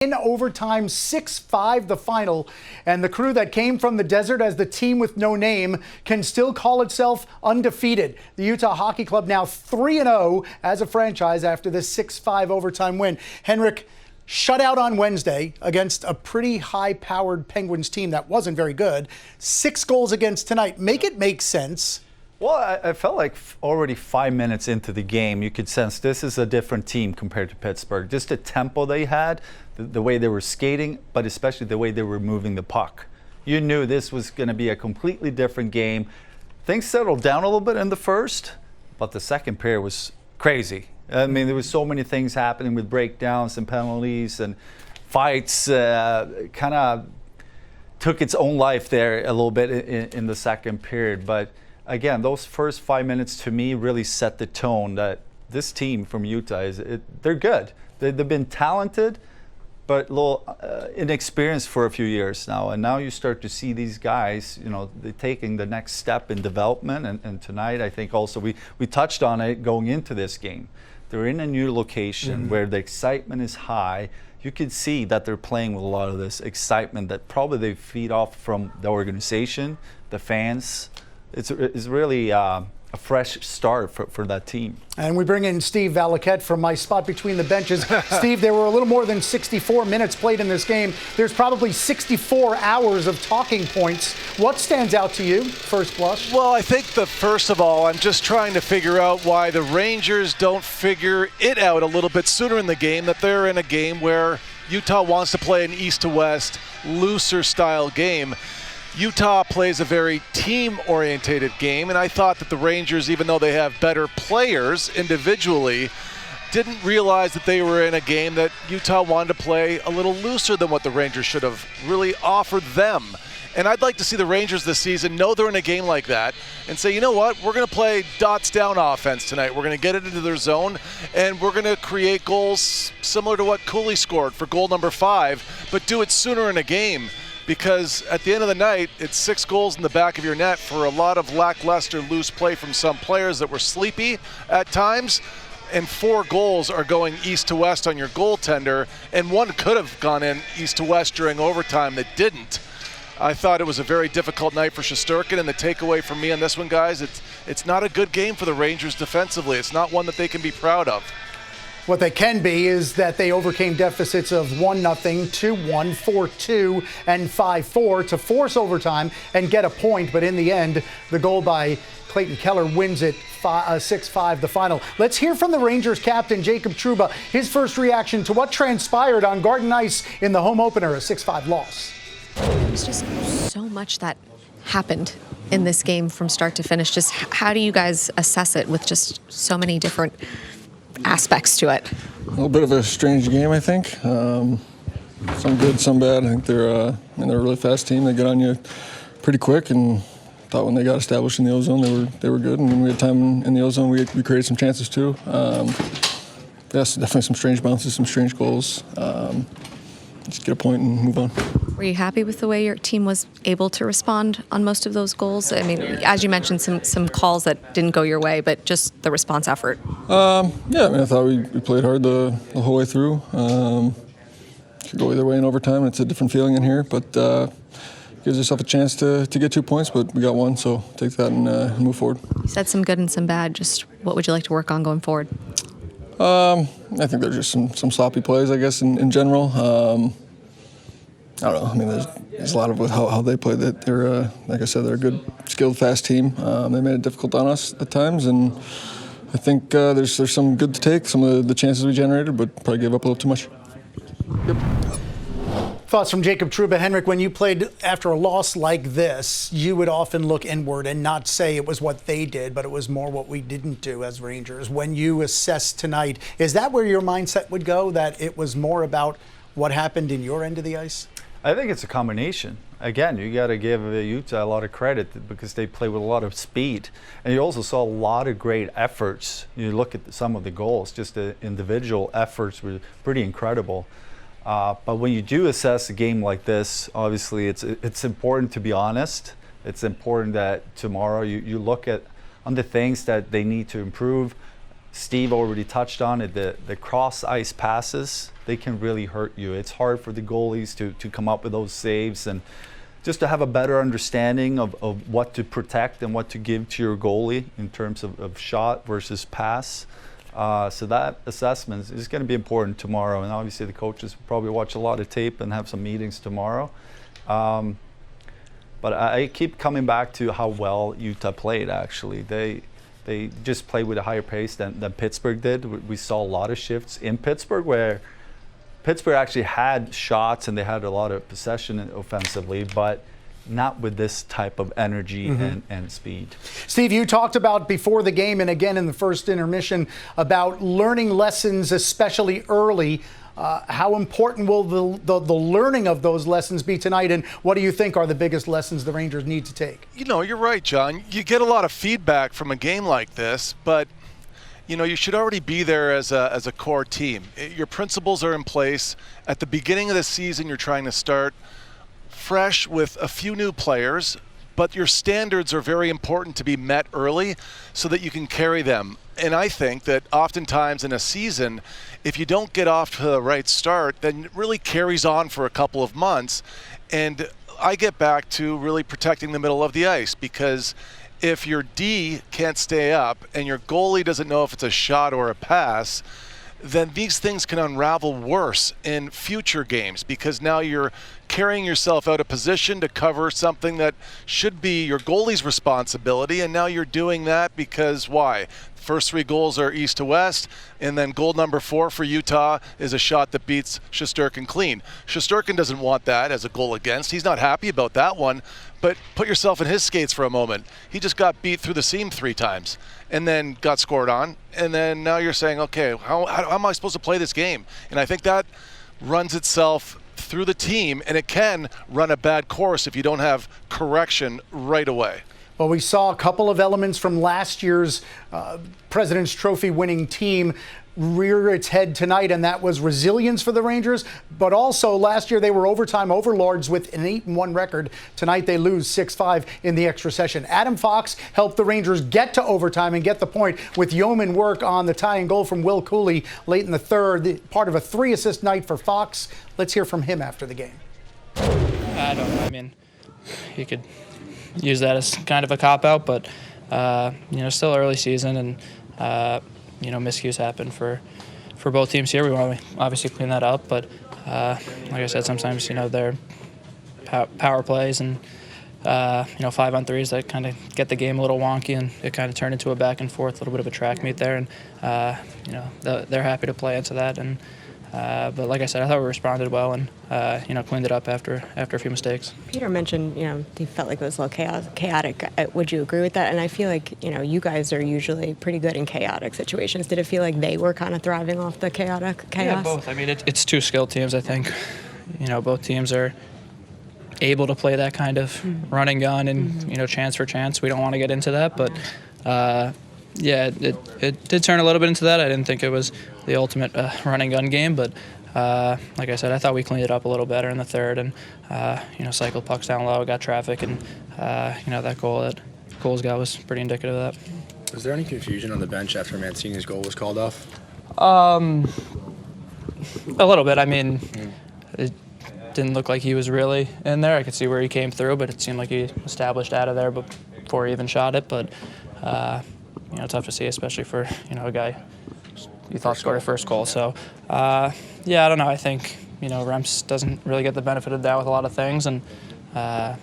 In overtime, 6-5 the final, and the crew that came from the desert as the team with no name can still call itself undefeated. The Utah Hockey Club now 3-0 as a franchise after this 6-5 overtime win. Henrik, shutout on Wednesday against a pretty high-powered Penguins team that wasn't very good. 6 goals against tonight. Make it make sense. Well, I felt like already 5 minutes into the game, you could sense this is a different team compared to Pittsburgh. Just the tempo they had, the way they were skating, but especially the way they were moving the puck. You knew this was going to be a completely different game. Things settled down a little bit in the first, but the second period was crazy. I mean, there was so many things happening with breakdowns and penalties and fights. Kind of took its own life there a little bit in the second period, but again, those first 5 minutes to me really set the tone that this team from Utah they're good. They've been talented, but a little inexperienced for a few years now. And now you start to see these guys, they're taking the next step in development. And tonight, I think also we touched on it going into this game. They're in a new location where the excitement is high. You can see that they're playing with a lot of this excitement that probably they feed off from the organization, the fans. It's really a fresh start for that team. And we bring in Steve Valette from my spot between the benches. Steve, there were a little more than 64 minutes played in this game. There's probably 64 hours of talking points. What stands out to you, first blush? Well, I think first of all, I'm just trying to figure out why the Rangers don't figure it out a little bit sooner in the game, that they're in a game where Utah wants to play an east to west, looser style game. Utah plays a very team-orientated game, and I thought that the Rangers, even though they have better players individually, didn't realize that they were in a game that Utah wanted to play a little looser than what the Rangers should have really offered them. And I'd like to see the Rangers this season know they're in a game like that and say, you know what, we're going to play dots down offense tonight. We're going to get it into their zone, and we're going to create goals similar to what Cooley scored for goal number 5, but do it sooner in a game. Because at the end of the night, it's 6 goals in the back of your net for a lot of lackluster loose play from some players that were sleepy at times, and 4 goals are going east to west on your goaltender, and 1 could have gone in east to west during overtime that didn't. I thought it was a very difficult night for Shesterkin, and the takeaway from me on this one, guys, it's not a good game for the Rangers defensively. It's not one that they can be proud of. What they can be is that they overcame deficits of 1-0, 2-1, 4-2, and 5-4 to force overtime and get a point. But in the end, the goal by Clayton Keller wins it 6-5 the final. Let's hear from the Rangers captain, Jacob Trouba, his first reaction to what transpired on Garden Ice in the home opener, a 6-5 loss. There's just so much that happened in this game from start to finish. Just how do you guys assess it with just so many different aspects to it? A little bit of a strange game, I think. Some good, some bad. I think they're a really fast team. They get on you pretty quick, and thought when they got established in the ozone, they were good. And when we had time in the ozone, we created some chances too. Yes, definitely some strange bounces, some strange goals. Just get a point and move on. Were you happy with the way your team was able to respond on most of those goals? I mean, as you mentioned, some calls that didn't go your way, but just the response effort. Yeah, I thought we played hard the whole way through. Could go either way in overtime. It's a different feeling in here, but gives yourself a chance to get 2 points, but we got 1, so take that and move forward. You said some good and some bad. Just what would you like to work on going forward? I think there's just some sloppy plays, I guess, in general. I don't know. I mean, there's a lot of how they play. That they're, like I said, they're a good, skilled, fast team. They made it difficult on us at times, and I think there's some good to take. Some of the chances we generated, but probably gave up a little too much. Yep. Thoughts from Jacob Trouba. Henrik, when you played after a loss like this, you would often look inward and not say it was what they did, but it was more what we didn't do as Rangers. When you assess tonight, is that where your mindset would go, that it was more about what happened in your end of the ice? I think it's a combination. Again, you got to give Utah a lot of credit because they play with a lot of speed. And you also saw a lot of great efforts. You look at some of the goals, just the individual efforts were pretty incredible. But when you do assess a game like this, obviously it's important to be honest. It's important that tomorrow you look at on the things that they need to improve. Steve already touched on it, the cross ice passes. they can really hurt you. It's hard for the goalies to come up with those saves, and just to have a better understanding of what to protect and what to give to your goalie in terms of shot versus pass. So that assessment is going to be important tomorrow, and obviously the coaches will probably watch a lot of tape and have some meetings tomorrow. But I keep coming back to how well Utah played, actually. They just played with a higher pace than Pittsburgh did. We saw a lot of shifts in Pittsburgh where Pittsburgh actually had shots and they had a lot of possession offensively, but not with this type of energy and speed. Steve, you talked about before the game and again in the first intermission about learning lessons, especially early. How important will the learning of those lessons be tonight, and what do you think are the biggest lessons the Rangers need to take? You know, you're right, John. You get a lot of feedback from a game like this, but you know, you should already be there as a core team. Your principles are in place. At the beginning of the season, you're trying to start fresh with a few new players, but your standards are very important to be met early so that you can carry them. And I think that oftentimes in a season, if you don't get off to the right start, then it really carries on for a couple of months. And I get back to really protecting the middle of the ice, because if your D can't stay up and your goalie doesn't know if it's a shot or a pass, then these things can unravel worse in future games, because now you're carrying yourself out of position to cover something that should be your goalie's responsibility, and now you're doing that because why? First 3 goals are east to west, and then goal number 4 for Utah is a shot that beats Shesterkin clean. Shesterkin doesn't want that as a goal against. He's not happy about that one, but put yourself in his skates for a moment. He just got beat through the seam 3 times and then got scored on, and then now you're saying, okay, how am I supposed to play this game? And I think that runs itself through the team, and it can run a bad course if you don't have correction right away. Well, we saw a couple of elements from last year's President's Trophy winning team rear its head tonight, and that was resilience for the Rangers. But also last year they were overtime overlords with an 8-1 record. Tonight they lose 6-5 in the extra session. Adam Fox helped the Rangers get to overtime and get the point with yeoman work on the tying goal from Will Cooley late in the third, part of a 3-assist night for Fox. Let's hear from him after the game. I don't know. I mean, you could use that as kind of a cop-out, but still early season, and miscues happen for both teams here. We want to obviously clean that up, but like I said, sometimes they're power plays and 5-on-3s that kind of get the game a little wonky, and it kind of turned into a back and forth, a little bit of a track meet there, and they're happy to play into that. And but like I said, I thought we responded well and cleaned it up after a few mistakes. Peter mentioned he felt like it was a little chaotic. Would you agree with that? And I feel like you guys are usually pretty good in chaotic situations. Did it feel like they were kind of thriving off the chaos? Yeah, both. I mean, it's 2 skilled teams. I think both teams are able to play that kind of run and gun and chance for chance. We don't want to get into that, but. Yeah, it did turn a little bit into that. I didn't think it was the ultimate run and gun game, but like I said, I thought we cleaned it up a little better in the third, and cycled pucks down low, got traffic, and that goal that Cole's got was pretty indicative of that. Was there any confusion on the bench after Mancini's goal was called off? A little bit. I mean, it didn't look like he was really in there. I could see where he came through, but it seemed like he established out of there before he even shot it. But tough to see, especially for a guy you thought scored a first goal. So I don't know. I think Remps doesn't really get the benefit of the doubt with a lot of things, and I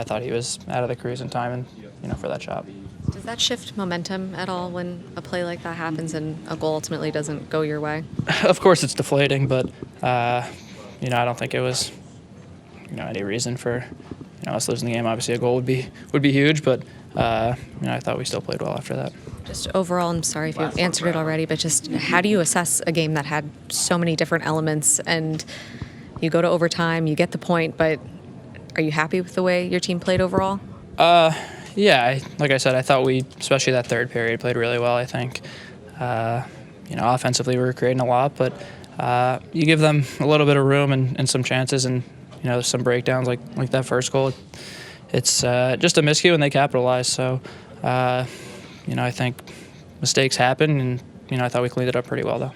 thought he was out of the crease in time and for that shot. Does that shift momentum at all when a play like that happens and a goal ultimately doesn't go your way? Of course, it's deflating, but I don't think it was any reason for us losing the game. Obviously, a goal would be huge, but I thought we still played well after that. Just overall, I'm sorry if you answered it already, but just how do you assess a game that had so many different elements, and you go to overtime, you get the point, but are you happy with the way your team played overall? Yeah, like I said, I thought we, especially that third period, played really well, I think. Offensively we were creating a lot, but you give them a little bit of room and some chances, and some breakdowns like that first goal. It's just a miscue, and they capitalized. So, I think mistakes happen, and I thought we cleaned it up pretty well, though.